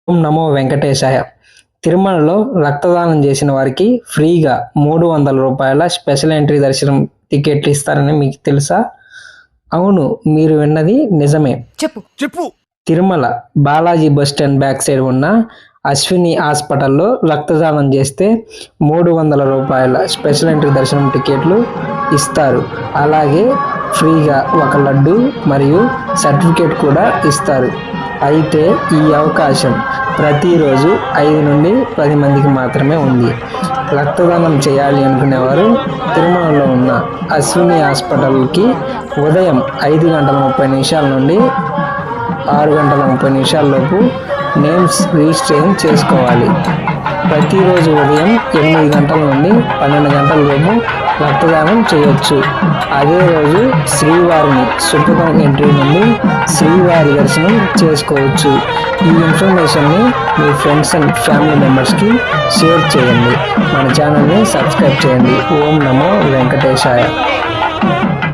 ఓం నమో వెంకటేశాయ. తిరుమలలో రక్తదానం చేసిన వారికి ఫ్రీగా 300 రూపాయల స్పెషల్ ఎంట్రీ దర్శనం టికెట్లు ఇస్తారని మీకు తెలుసా? అవును, మీరు విన్నది నిజమే. చెప్పు. Tirumala Balaji bus stand back side ఉన్న అశ్విని హాస్పిటల్లో రక్తదానం చేస్తే 300 రూపాయల స్పెషల్ ఎంట్రీ దర్శనం టికెట్లు ఇస్తారు. అలాగే ఫ్రీగా ఒక లడ్డు మరియు సర్టిఫికేట్ కూడా ఇస్తారు. అయితే ఈ అవకాశం ప్రతిరోజు 5 నుండి 10 మందికి మాత్రమే ఉంది. రక్తదానం చేయాలి అనుకునేవారు తిరుమలలో ఉన్న అశ్విని హాస్పిటల్కి ఉదయం 5:30 నుండి 6:30 లోపు నేమ్స్ రిజిస్ట్రేషన్ చేసుకోవాలి. ప్రతిరోజు ఉదయం 8 గంటల నుండి 12 గంటల లోపు రక్తదానం చేయొచ్చు. అదే రోజు శ్రీవారిని సుపథం ఎంట్రీ నుండి శ్రీవారి దర్శనం చేసుకోవచ్చు. ఈ ఇన్ఫర్మేషన్ని మీ ఫ్రెండ్స్ అండ్ ఫ్యామిలీ మెంబర్స్కి షేర్ చేయండి. మన ఛానల్ని సబ్స్క్రైబ్ చేయండి. ఓం నమో వెంకటేశాయ.